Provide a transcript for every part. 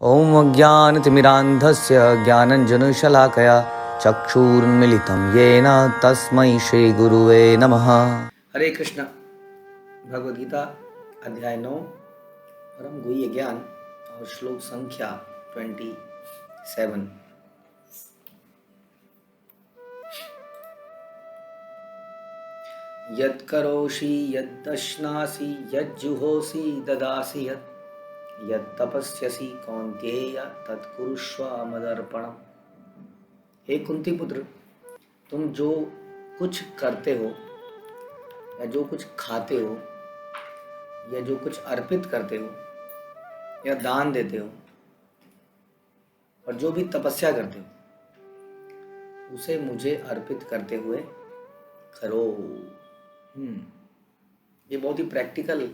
ॐ अज्ञानतिमिरान्धस्य ज्ञानञ्जनशलाकया चक्षुरुन्मिलितं येन तस्मै श्रीगुरुवे नमः। हरे कृष्ण। भगवद गीता अध्याय 9 परम गुह्य ज्ञान और श्लोक संख्या 27। यत् करोषि यत् दश्नासि यत् जुहोसि ददासि यत् तपस्यसि कौन्तेय तत्कुरुष्व मदर्पणम्। हे कुंती पुत्र, तुम जो कुछ करते हो या जो कुछ खाते हो या जो कुछ अर्पित करते हो या दान देते हो और जो भी तपस्या करते हो उसे मुझे अर्पित करते हुए करो। ये बहुत ही प्रैक्टिकल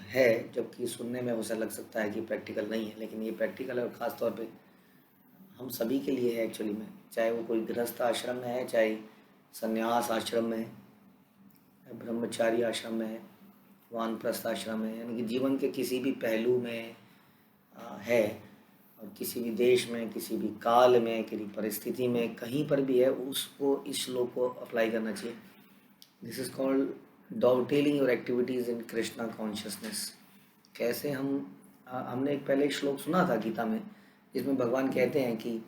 है, जबकि सुनने में ऐसा लग सकता है कि प्रैक्टिकल नहीं है, लेकिन ये प्रैक्टिकल है और ख़ास तौर पे हम सभी के लिए है एक्चुअली में। चाहे वो कोई गृहस्थ आश्रम में है, चाहे संन्यास आश्रम में है, ब्रह्मचारी आश्रम में है, वानप्रस्थ आश्रम है, यानी कि जीवन के किसी भी पहलू में है और किसी भी देश में, किसी भी काल में, किसी परिस्थिति में, कहीं पर भी है, उसको इस श्लोक को अप्लाई करना चाहिए। This is called dovetailing your activities in Krishna consciousness. कैसे हमने पहले एक श्लोक सुना था गीता में, जिसमें भगवान कहते हैं कि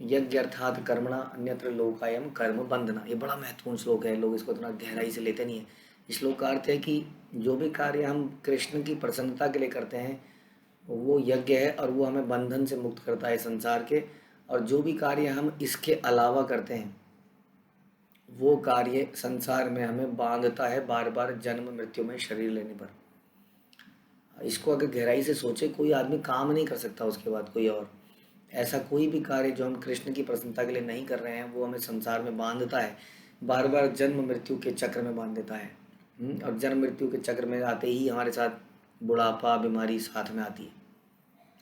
यज्ञ अर्थात कर्मणा अन्यत्र लोकायम कर्म बंधना। ये बड़ा महत्वपूर्ण श्लोक है, लोग इसको इतना गहराई से लेते नहीं है। इस श्लोक का अर्थ है कि जो भी कार्य हम कृष्ण की प्रसन्नता के लिए करते हैं वो यज्ञ है और वो हमें बंधन से मुक्त करता है संसार के, और जो भी कार्य हम इसके अलावा करते हैं वो कार्य संसार में हमें बांधता है बार बार जन्म मृत्यु में शरीर लेने पर। इसको अगर गहराई से सोचे, कोई आदमी काम नहीं कर सकता उसके बाद कोई और ऐसा कोई भी कार्य जो हम कृष्ण की प्रसन्नता के लिए नहीं कर रहे हैं वो हमें संसार में बांध देता है, बार बार जन्म मृत्यु के चक्र में बांध देता है। और जन्म मृत्यु के चक्र में आते ही हमारे साथ बुढ़ापा, बीमारी साथ में आती है।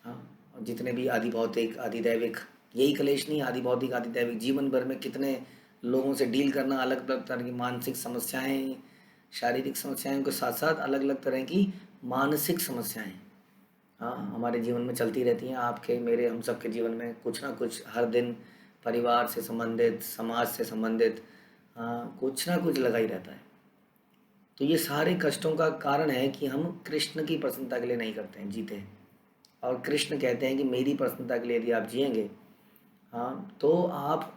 हाँ, और जितने भी आदि भौतिक आदि दैविक, यही कलेश नहीं, आदि भौतिक आदि दैविक, जीवन भर में कितने लोगों से डील करना, अलग अलग तरह की मानसिक समस्याएं, शारीरिक समस्याएं के साथ साथ अलग अलग तरह की मानसिक समस्याएं हमारे जीवन में चलती रहती हैं। आपके, मेरे, हम सबके जीवन में कुछ ना कुछ हर दिन परिवार से संबंधित, समाज से संबंधित कुछ ना कुछ लगा ही रहता है। तो ये सारे कष्टों का कारण है कि हम कृष्ण की प्रसन्नता के लिए नहीं करते हैं, जीते हैं। और कृष्ण कहते हैं कि मेरी प्रसन्नता के लिए यदि आप जिएंगे तो आप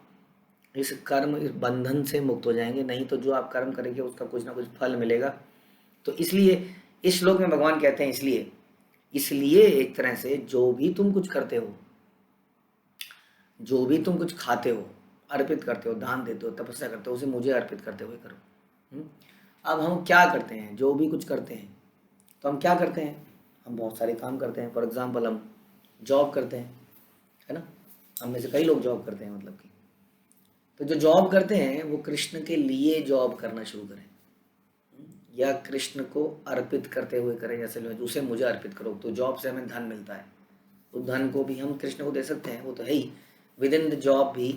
इस कर्म, इस बंधन से मुक्त हो जाएंगे, नहीं तो जो आप कर्म करेंगे उसका कुछ ना कुछ फल मिलेगा। तो इसलिए इस श्लोक में भगवान कहते हैं इसलिए एक तरह से जो भी तुम कुछ करते हो, जो भी तुम कुछ खाते हो, अर्पित करते हो, दान देते हो, तपस्या करते हो, उसे मुझे अर्पित करते हुए करो। अब हम क्या करते हैं, जो भी कुछ करते हैं तो हम क्या करते हैं, हम बहुत सारे काम करते हैं। फॉर एग्जाम्पल हम जॉब करते हैं, है ना, हम में से कई लोग जॉब करते हैं, मतलब कि तो जो जॉब करते हैं वो कृष्ण के लिए जॉब करना शुरू करें या कृष्ण को अर्पित करते हुए करें। जैसे उसे मुझे अर्पित करो, तो जॉब से हमें धन मिलता है, तो धन को भी हम कृष्ण को दे सकते हैं, वो तो है ही। विद इन द जॉब भी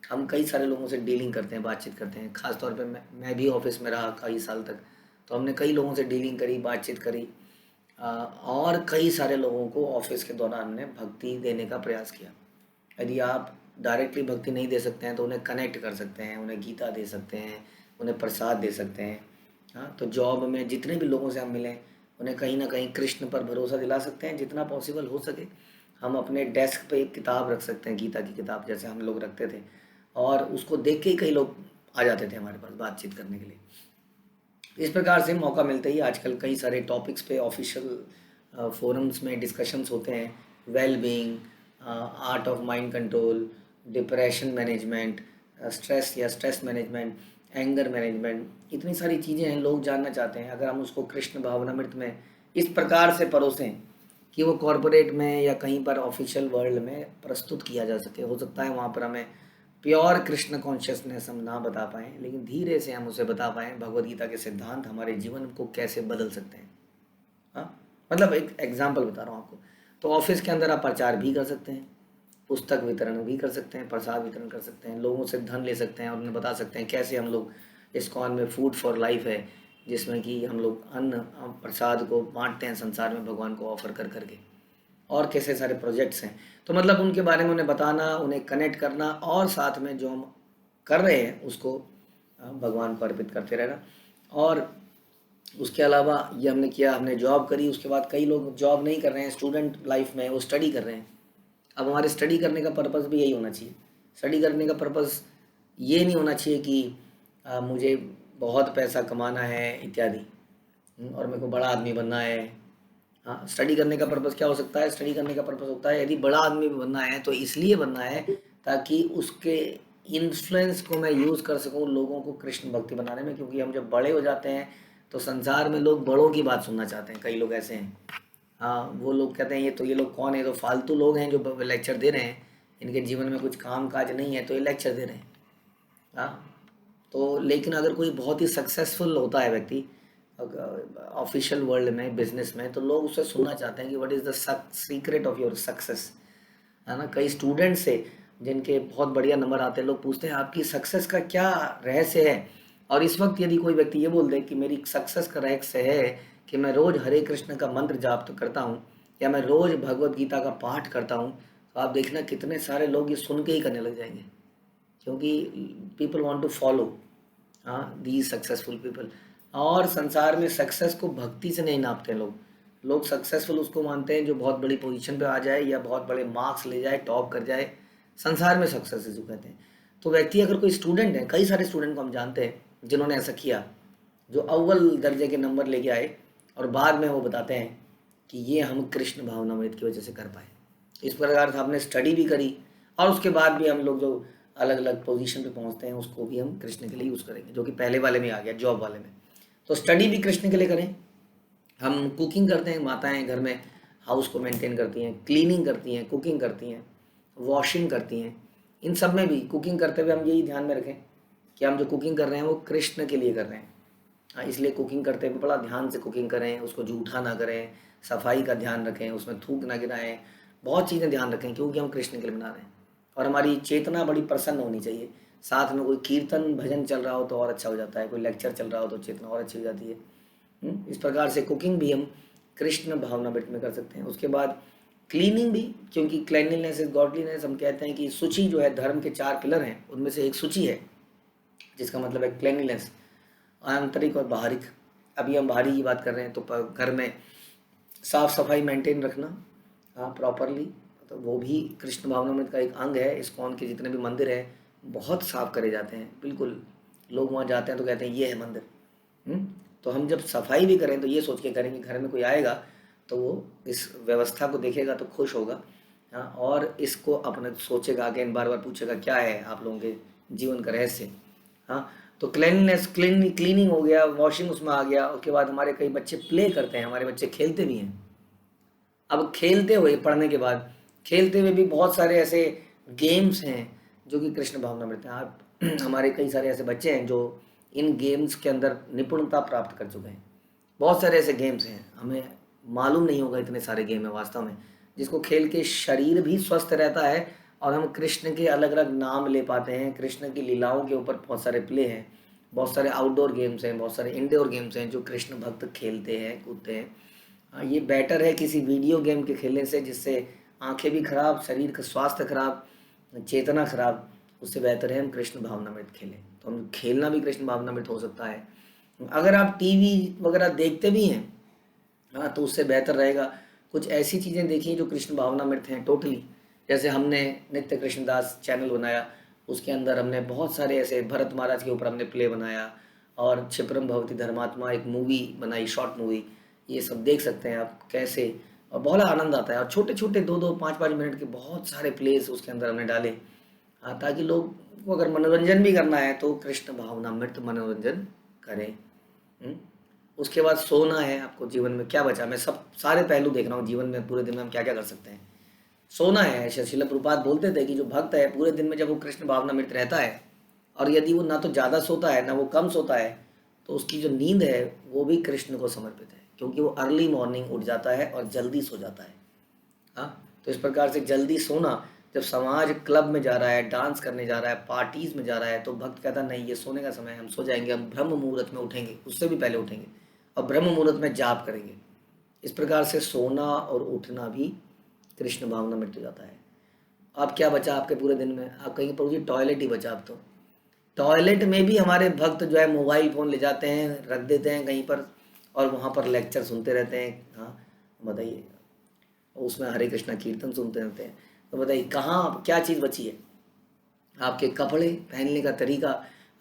हम कई सारे लोगों से डीलिंग करते हैं, बातचीत करते हैं। खासतौर पे मैं भी ऑफिस में रहा कई साल तक, तो हमने कई लोगों से डीलिंग करी, बातचीत करी, और कई सारे लोगों को ऑफिस के दौरान हमने भक्ति देने का प्रयास किया। यदि आप डायरेक्टली भक्ति नहीं दे सकते हैं तो उन्हें कनेक्ट कर सकते हैं, उन्हें गीता दे सकते हैं, उन्हें प्रसाद दे सकते हैं। तो जॉब में जितने भी लोगों से हम मिलें उन्हें कहीं ना कहीं कृष्ण पर भरोसा दिला सकते हैं। जितना पॉसिबल हो सके हम अपने डेस्क पे एक किताब रख सकते हैं, गीता की किताब जैसे हम लोग रखते थे, और उसको देख के ही कई लोग आ जाते थे हमारे पास बातचीत करने के लिए। इस प्रकार से मौका मिलते ही आजकल कई सारे टॉपिक्स पे ऑफिशियल फोरम्स में डिस्कशंस होते हैं। Well being, art of mind control, depression management, stress या स्ट्रेस मैनेजमेंट, एंगर मैनेजमेंट, इतनी सारी चीज़ें हैं, लोग जानना चाहते हैं। अगर हम उसको कृष्ण भावनामृत में इस प्रकार से परोसें कि वो कॉरपोरेट में या कहीं पर ऑफिशियल वर्ल्ड में प्रस्तुत किया जा सके, हो सकता है वहाँ पर हमें प्योर कृष्ण कॉन्शियसनेस हम ना बता पाएँ, लेकिन धीरे से हम उसे बता पाएँ भगवद गीता के सिद्धांत हमारे जीवन को कैसे बदल सकते हैं। मतलब एक एग्जाम्पल बता रहा हूँ आपको। तो ऑफिस के अंदर आप प्रचार भी कर सकते हैं, पुस्तक वितरण भी कर सकते हैं, प्रसाद वितरण कर सकते हैं, लोगों से धन ले सकते हैं और उन्हें बता सकते हैं कैसे हम लोग इस्कॉन में फूड फॉर लाइफ है, जिसमें कि हम लोग अन्न प्रसाद को बांटते हैं संसार में भगवान को ऑफर कर करके। और कैसे सारे प्रोजेक्ट्स हैं। तो मतलब उनके बारे में उन्हें बताना, उन्हें कनेक्ट करना और साथ में जो हम कर रहे हैं उसको भगवान को अर्पित करते रहना। और उसके अलावा ये हमने किया, हमने जॉब करी। उसके बाद कई लोग जॉब नहीं कर रहे हैं, स्टूडेंट लाइफ में वो स्टडी कर रहे हैं। अब हमारे स्टडी करने का पर्पज़ भी यही होना चाहिए। स्टडी करने का पर्पज़ ये नहीं होना चाहिए कि मुझे बहुत पैसा कमाना है इत्यादि, और मेरे को बड़ा आदमी बनना है। हाँ, स्टडी करने का पर्पज़ क्या हो सकता है? स्टडी करने का पर्पज़ होता है, यदि बड़ा आदमी बनना है तो इसलिए बनना है ताकि उसके इन्फ्लुएंस को मैं यूज़ कर सकूँ लोगों को कृष्ण भक्ति बनाने में। क्योंकि हम जब बड़े हो जाते हैं तो संसार में लोग बड़ों की बात सुनना चाहते हैं। कई लोग ऐसे हैं, हाँ, वो लोग कहते हैं ये लोग कौन है? तो फालतू लोग हैं जो लेक्चर दे रहे हैं, इनके जीवन में कुछ काम काज नहीं है तो ये लेक्चर दे रहे हैं। हाँ, तो लेकिन अगर कोई बहुत ही सक्सेसफुल होता है व्यक्ति ऑफिशियल वर्ल्ड में, बिजनेस में, तो लोग उससे सुनना चाहते हैं कि what is the secret of your success, है ना। कई स्टूडेंट्स से जिनके बहुत बढ़िया नंबर आते हैं, लोग पूछते हैं आपकी सक्सेस का क्या रहस्य है। और इस वक्त यदि कोई व्यक्ति ये बोल दे कि मेरी सक्सेस का रहस्य है कि मैं रोज़ हरे कृष्ण का मंत्र जाप तो करता हूँ, या मैं रोज़ भगवत गीता का पाठ करता हूँ, तो आप देखना कितने सारे लोग ये सुन के ही करने लग जाएंगे। क्योंकि people want to follow the successful people. और संसार में सक्सेस को भक्ति से नहीं नापते लोग सक्सेसफुल उसको मानते हैं जो बहुत बड़ी पोजीशन पे आ जाए या बहुत बड़े मार्क्स ले जाए, टॉप कर जाए। संसार में सक्सेस इसको कहते हैं। तो व्यक्ति अगर कोई स्टूडेंट है, कई सारे स्टूडेंट को हम जानते हैं जिन्होंने ऐसा किया, जो अव्वल दर्जे के नंबर लेके आए और बाद में वो बताते हैं कि ये हम कृष्ण भावनामृत की वजह से कर पाए। इस प्रकार से हमने स्टडी भी करी और उसके बाद भी हम लोग जो अलग अलग पोजीशन पे पहुंचते हैं उसको भी हम कृष्ण के लिए यूज़ करेंगे, जो कि पहले वाले में आ गया, जॉब वाले में। तो स्टडी भी कृष्ण के लिए करें। हम कुकिंग करते हैं, माताएं घर में हाउस को मेंटेन करती हैं, क्लीनिंग करती हैं, कुकिंग करती हैं, वॉशिंग करती हैं। इन सब में भी कुकिंग करते हुए हम यही ध्यान में रखें कि हम जो कुकिंग कर रहे हैं वो कृष्ण के लिए कर रहे हैं। हाँ, इसलिए कुकिंग करते हुए बड़ा ध्यान से कुकिंग करें, उसको जूठा ना करें, सफाई का ध्यान रखें, उसमें थूक ना गिराएं, बहुत चीज़ें ध्यान रखें क्योंकि हम कृष्ण के लिए बना रहे हैं। और हमारी चेतना बड़ी प्रसन्न होनी चाहिए। साथ में कोई कीर्तन भजन चल रहा हो तो और अच्छा हो जाता है, कोई लेक्चर चल रहा हो तो चेतना और अच्छी हो जाती है। इस प्रकार से कुकिंग भी हम कृष्ण भावनामृत में कर सकते हैं। उसके बाद क्लीनिंग भी, क्योंकि क्लेanलीनेस इज गॉडलीनेस। हम कहते हैं कि शुचि जो है, धर्म के 4 पिलर हैं उनमें से एक शुचि है, जिसका मतलब है क्लेanलीनेस, आंतरिक और बाहरिक। अभी हम बाहरी की बात कर रहे हैं तो घर में साफ सफाई मेंटेन रखना, हाँ, प्रॉपरली। तो वो भी कृष्ण भावनामृत का एक अंग है। इस्कॉन के जितने भी मंदिर हैं बहुत साफ करे जाते हैं, बिल्कुल। लोग वहाँ जाते हैं तो कहते हैं ये है मंदिर। तो हम जब सफाई भी करें तो ये सोच के करें कि घर में कोई आएगा तो वो इस व्यवस्था को देखेगा तो खुश होगा, हाँ, और इसको अपने सोचेगा, अगेन बार बार पूछेगा क्या है आप लोगों के जीवन का रहस्य। हाँ, तो क्लीननेस, क्लीनिंग हो गया, वॉशिंग उसमें आ गया। उसके बाद हमारे कई बच्चे प्ले करते हैं, हमारे बच्चे खेलते भी हैं। अब खेलते हुए, पढ़ने के बाद खेलते हुए भी बहुत सारे ऐसे गेम्स हैं जो कि कृष्ण भावनामृत हैं। आप हमारे कई सारे ऐसे बच्चे हैं जो इन गेम्स के अंदर निपुणता प्राप्त कर चुके हैं। बहुत सारे ऐसे गेम्स हैं, हमें मालूम नहीं होगा इतने सारे गेम है वास्तव में, जिसको खेल के शरीर भी स्वस्थ रहता है और हम कृष्ण के अलग अलग नाम ले पाते हैं। कृष्ण की लीलाओं के ऊपर बहुत सारे प्ले हैं, बहुत सारे आउटडोर गेम्स हैं, बहुत सारे इंडोर गेम्स हैं जो कृष्ण भक्त खेलते हैं, कूदते हैं। ये बेटर है किसी वीडियो गेम के खेलने से, जिससे आंखें भी खराब, शरीर का स्वास्थ्य खराब, चेतना खराब। उससे बेहतर है हम कृष्ण भावनामृत खेलें। तो हम खेलना भी कृष्ण भावनामृत हो सकता है। अगर आप टीवी वगैरह देखते भी हैं, हाँ, तो उससे बेहतर रहेगा कुछ ऐसी चीज़ें देखिए जो कृष्ण भावनामृत हैं टोटली। जैसे हमने नित्य कृष्णदास चैनल बनाया, उसके अंदर हमने बहुत सारे ऐसे भरत महाराज के ऊपर हमने प्ले बनाया, और क्षिप्रम भवति धर्मात्मा एक मूवी बनाई, शॉर्ट मूवी। ये सब देख सकते हैं आप कैसे, और बहुत आनंद आता है। और छोटे छोटे 2-2, 5-5 मिनट के बहुत सारे प्लेस उसके अंदर हमने डाले, हाँ, ताकि लोग को अगर मनोरंजन भी करना है तो कृष्ण भावनामृत मनोरंजन करें। उसके बाद सोना है। आपको जीवन में क्या बचा, मैं सब सारे पहलू देख रहा हूँ जीवन में, पूरे दिन में हम क्या क्या कर सकते हैं। सोना है। श्रील प्रभुपाद बोलते थे कि जो भक्त है पूरे दिन में जब वो कृष्ण भावनामृत रहता है, और यदि वो ना तो ज़्यादा सोता है ना वो कम सोता है, तो उसकी जो नींद है वो भी कृष्ण को समर्पित है, क्योंकि वो अर्ली मॉर्निंग उठ जाता है और जल्दी सो जाता है। हाँ, तो इस प्रकार से जल्दी सोना, जब समाज क्लब में जा रहा है, डांस करने जा रहा है, पार्टीज में जा रहा है, तो भक्त कहता नहीं ये सोने का समय है, हम सो जाएंगे, हम ब्रह्म मुहूर्त में उठेंगे, उससे भी पहले उठेंगे और ब्रह्म मुहूर्त में जाप करेंगे। इस प्रकार से सोना और उठना भी कृष्ण भावना मिट जाता है। अब क्या बचा आपके पूरे दिन में? आप कहेंगे प्रभु जी टॉयलेट ही बचा अब तो। टॉयलेट में भी हमारे भक्त जो है मोबाइल फ़ोन ले जाते हैं, रख देते हैं कहीं पर और वहाँ पर लेक्चर सुनते रहते हैं। हाँ बताइए, उसमें हरे कृष्णा कीर्तन सुनते रहते हैं। तो बताइए कहाँ क्या चीज़ बची है? आपके कपड़े पहनने का तरीका,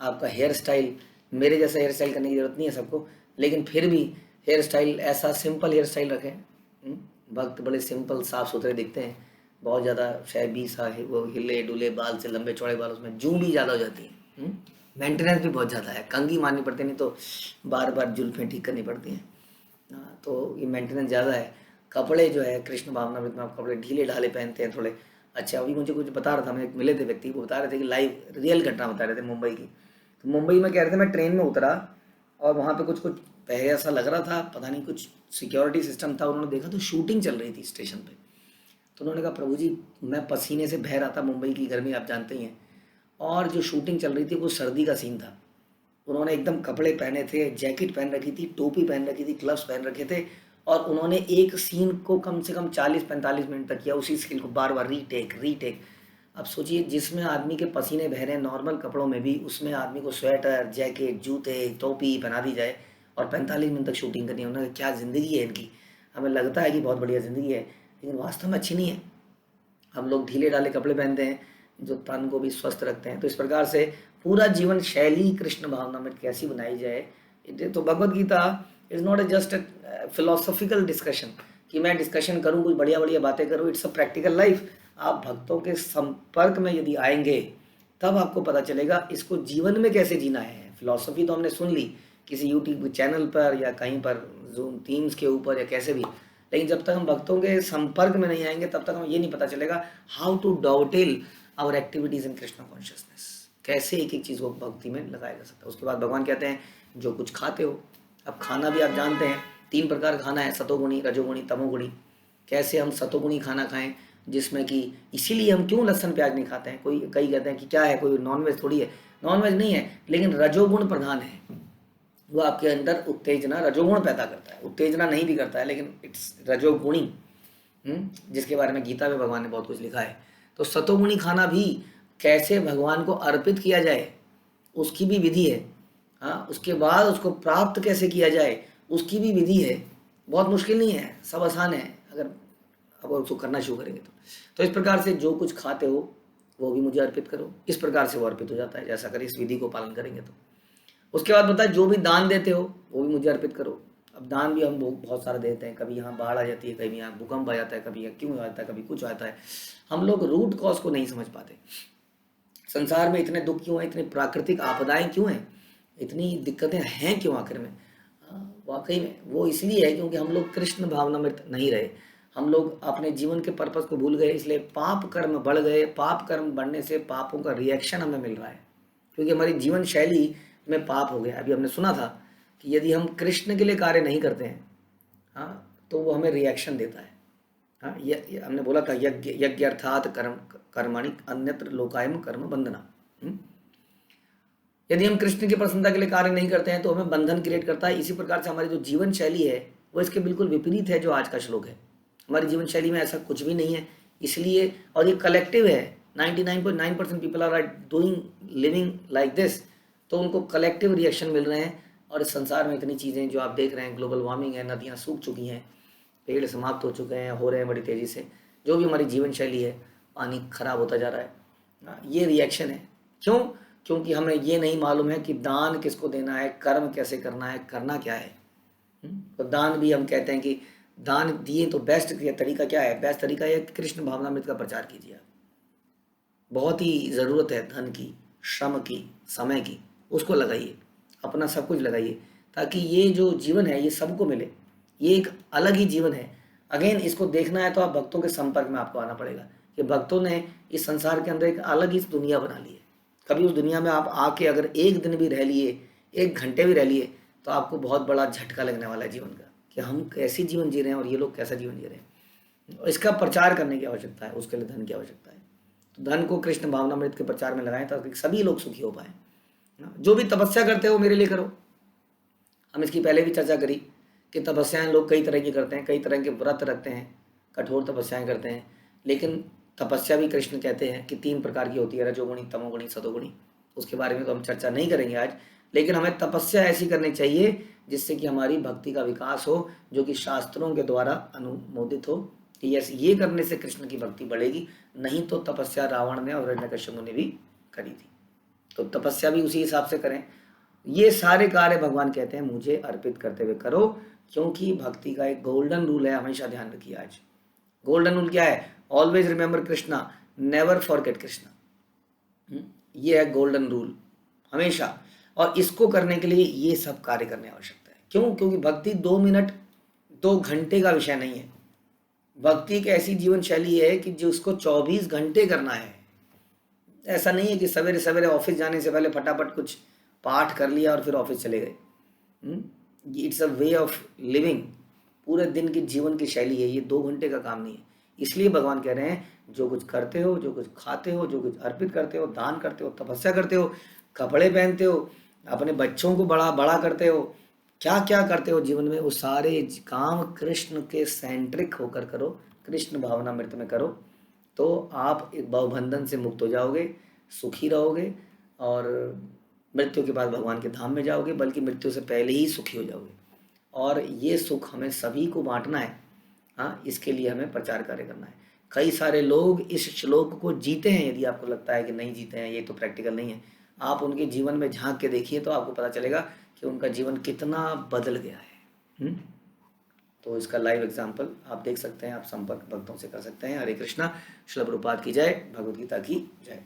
आपका हेयर स्टाइल। मेरे जैसा हेयर स्टाइल करने की ज़रूरत नहीं है सबको, लेकिन फिर भी हेयर स्टाइल ऐसा सिंपल हेयर स्टाइल रखें। भक्त बड़े सिंपल साफ सुथरे दिखते हैं, बहुत ज़्यादा शायद भी सा वो हिले डुले बाल से, लंबे चौड़े बाल, उसमें जूं भी ज़्यादा हो जाती है। मेंटेनेंस भी बहुत ज़्यादा है, कंघी मारनी पड़ती है, नहीं तो बार बार जुल्फें ठीक करनी पड़ती हैं। हाँ, तो ये मेंटेनेंस ज़्यादा है। कपड़े जो है कृष्ण भावनामृत में आप कपड़े ढीले ढाले पहनते हैं थोड़े। अच्छा अभी मुझे कुछ बता रहा था, मैं मिले थे व्यक्ति को, बता रहे थे कि लाइव रियल घटना बता रहे थे मुंबई की। तो मुंबई में कह रहे थे मैं ट्रेन में उतरा और वहाँ पे कुछ कुछ पहले ऐसा लग रहा था, पता नहीं कुछ सिक्योरिटी सिस्टम था, उन्होंने देखा तो शूटिंग चल रही थी स्टेशन पे। तो उन्होंने कहा प्रभु जी मैं पसीने से बह रहा था, मुंबई की गर्मी आप जानते ही हैं, और जो शूटिंग चल रही थी वो सर्दी का सीन था। उन्होंने एकदम कपड़े पहने थे, जैकेट पहन रखी थी, टोपी पहन रखी थी, ग्लव्स पहन रखे थे, और उन्होंने एक सीन को कम से कम 40-45 मिनट तक किया, उसी स्किल को बार बार रीटेक रीटेक। अब सोचिए जिसमें आदमी के पसीने बह रहे हैं नॉर्मल कपड़ों में भी, उसमें आदमी को स्वेटर, जैकेट, जूते, टोपी पहना दी जाए और 45 मिनट तक शूटिंग करनी है। उन्होंने क्या ज़िंदगी है इनकी। हमें लगता है कि बहुत बढ़िया ज़िंदगी है, लेकिन वास्तव में अच्छी नहीं है। हम लोग ढीले ढाले कपड़े पहनते हैं जो तन को भी स्वस्थ रखते हैं। तो इस प्रकार से पूरा जीवन शैली कृष्ण भावना में कैसी बनाई जाए, तो Bhagavad Gita is not just a philosophical discussion कि मैं डिस्कशन करूं, कुछ बढ़िया बढ़िया बातें करूं। It's a practical life. आप भक्तों के संपर्क में यदि आएंगे तब आपको पता चलेगा इसको जीवन में कैसे जीना है। फिलॉसफी तो हमने सुन ली किसी यूट्यूब चैनल पर या कहीं पर जूम टीम्स के ऊपर या कैसे भी, लेकिन जब तक हम भक्तों के संपर्क में नहीं आएंगे तब तक हमें ये नहीं पता चलेगा how to dovetail our activities in Krishna consciousness, कैसे एक एक चीज़ को भक्ति में लगाया जा सकता है। उसके बाद भगवान कहते हैं जो कुछ खाते हो, अब खाना भी आप जानते हैं 3 प्रकार खाना है, सतोगुणी, रजोगुणी, तमोगुणी। कैसे हम सतोगुणी खाना खाएं, जिसमें कि इसीलिए हम क्यों लहसुन प्याज नहीं खाते हैं। कोई कई कहते हैं कि क्या है, कोई नॉनवेज थोड़ी है, नॉनवेज नहीं है, लेकिन रजोगुण प्रधान है। वो आपके अंदर उत्तेजना, रजोगुण पैदा करता है, उत्तेजना नहीं भी करता है, लेकिन इट्स रजोगुणी, जिसके बारे में गीता में भगवान ने बहुत कुछ लिखा है। तो सतोगुणी खाना भी कैसे भगवान को अर्पित किया जाए उसकी भी विधि है। हाँ, उसके बाद उसको प्राप्त कैसे किया जाए उसकी भी विधि है। बहुत मुश्किल नहीं है, सब आसान है अगर अब उसको करना शुरू करेंगे तो इस प्रकार से जो कुछ खाते हो वो भी मुझे अर्पित करो, इस प्रकार से वो अर्पित हो जाता है जैसा करें, इस विधि को पालन करेंगे तो। उसके बाद बताए जो भी दान देते हो वो भी मुझे अर्पित करो। अब दान भी हम बहुत सारा देते हैं, कभी यहाँ बाढ़ आ जाती है, कभी यहाँ भूकंप आ जाता है, कभी यहाँ क्यों आता है, कभी कुछ आता है। हम लोग रूट कॉज को नहीं समझ पाते। संसार में इतने दुख क्यों हैं, इतनी प्राकृतिक आपदाएं क्यों हैं, इतनी दिक्कतें हैं क्यों आखिर में? वाकई में वो इसलिए है क्योंकि हम लोग कृष्ण भावना में नहीं रहे। हम लोग अपने जीवन के पर्पस को भूल गए, इसलिए पाप कर्म बढ़ गए। पाप कर्म बढ़ने से पापों का रिएक्शन हमें मिल रहा है, क्योंकि हमारी जीवन शैली में पाप हो गया। अभी हमने सुना था कि यदि हम कृष्ण के लिए कार्य नहीं करते हैं, हाँ, तो वो हमें रिएक्शन देता है। हाँ, ये हमने बोला था यज्ञ यज्ञ अर्थात कर्म कर्माणि अन्यत्र लोकायम कर्म बंधना। यदि हम कृष्ण की प्रसन्नता के लिए कार्य नहीं करते हैं तो हमें बंधन क्रिएट करता है। इसी प्रकार से हमारी जो जीवन शैली है वो इसके बिल्कुल विपरीत है जो आज का श्लोक है। हमारी जीवन शैली में ऐसा कुछ भी नहीं है, इसलिए, और ये कलेक्टिव है, 99.9% people are doing living like this, तो उनको कलेक्टिव रिएक्शन मिल रहे हैं। और इस संसार में इतनी चीज़ें जो आप देख रहे हैं, ग्लोबल वार्मिंग है, नदियाँ सूख चुकी हैं, पेड़ समाप्त हो चुके हैं, हो रहे हैं बड़ी तेज़ी से, जो भी हमारी जीवन शैली है, पानी खराब होता जा रहा है। ये रिएक्शन है। क्यों? क्योंकि हमें ये नहीं मालूम है कि दान किसको देना है, कर्म कैसे करना है, करना क्या है। तो दान भी हम कहते हैं कि दान दिए तो बेस्ट तरीका क्या है? बेस्ट तरीका है कृष्ण भावनामृत का प्रचार कीजिए आप। बहुत ही ज़रूरत है धन की, श्रम की, समय की, उसको लगाइए, अपना सब कुछ लगाइए, ताकि ये जो जीवन है ये सबको मिले। ये एक अलग ही जीवन है। अगेन इसको देखना है तो आप भक्तों के संपर्क में आपको आना पड़ेगा कि भक्तों ने इस संसार के अंदर एक अलग ही दुनिया बना ली है। कभी उस दुनिया में आप आके अगर एक दिन भी रह लिए, 1 घंटे भी रह लिए, तो आपको बहुत बड़ा झटका लगने वाला है जीवन का कि हम कैसे जीवन जी रहे हैं और ये लोग कैसा जीवन जी रहे हैं। और इसका प्रचार करने की आवश्यकता है, उसके लिए धन की आवश्यकता है। तो धन को कृष्ण भावनामृत के प्रचार में लगाएं ताकि सभी लोग सुखी हो पाएँ। जो भी तपस्या करते हो मेरे लिए करो। हम इसकी पहले भी चर्चा करी कि तपस्याएं लोग कई तरह की करते हैं, कई तरह के व्रत रखते हैं, कठोर तपस्याएं करते हैं, लेकिन तपस्या भी कृष्ण कहते हैं कि 3 प्रकार की होती है, रजोगुणी, तमोगुणी, सतोगुणी। उसके बारे में तो हम चर्चा नहीं करेंगे आज, लेकिन हमें तपस्या ऐसी करनी चाहिए जिससे कि हमारी भक्ति का विकास हो, जो कि शास्त्रों के द्वारा अनुमोदित हो कि यस, ये करने से कृष्ण की भक्ति बढ़ेगी। नहीं तो तपस्या रावण ने और हिरण्यकश्यप ने भी करी थी, तो तपस्या भी उसी हिसाब से करें। ये सारे कार्य भगवान कहते हैं मुझे अर्पित करते हुए करो, क्योंकि भक्ति का एक गोल्डन रूल है, हमेशा ध्यान रखिए। आज गोल्डन रूल क्या है? Always remember Krishna, never forget Krishna. ये है गोल्डन रूल हमेशा, और इसको करने के लिए ये सब कार्य करने आवश्यकता है। क्यों? क्योंकि भक्ति 2 मिनट 2 घंटे का विषय नहीं है। भक्ति एक ऐसी जीवन शैली है कि जो उसको 24 घंटे करना है। ऐसा नहीं है कि सवेरे सवेरे ऑफिस जाने से पहले फटाफट कुछ पाठ कर लिया और फिर ऑफिस चले गए। It's a way of living, पूरे दिन की जीवन की शैली है, ये 2 घंटे का काम नहीं है। इसलिए भगवान कह रहे हैं जो कुछ करते हो, जो कुछ खाते हो, जो कुछ अर्पित करते हो, दान करते हो, तपस्या करते हो, कपड़े पहनते हो, अपने बच्चों को बड़ा बड़ा करते हो, क्या क्या करते हो जीवन में, वो सारे काम कृष्ण के सेंट्रिक होकर करो, कृष्ण भावनामृत में करो। तो आप एक भवबंधन से मुक्त हो जाओगे, सुखी रहोगे, और मृत्यु के बाद भगवान के धाम में जाओगे, बल्कि मृत्यु से पहले ही सुखी हो जाओगे। और ये सुख हमें सभी को बांटना है। हाँ, इसके लिए हमें प्रचार कार्य करना है। कई सारे लोग इस श्लोक को जीते हैं। यदि आपको लगता है कि नहीं जीते हैं, ये तो प्रैक्टिकल नहीं है, आप उनके जीवन में झांक के देखिए तो आपको पता चलेगा कि उनका जीवन कितना बदल गया है। तो इसका लाइव एग्जाम्पल आप देख सकते हैं, आप संपर्क भक्तों से कर सकते हैं। हरे कृष्णा। श्रील प्रभुपाद की जय, भगवद गीता की जय।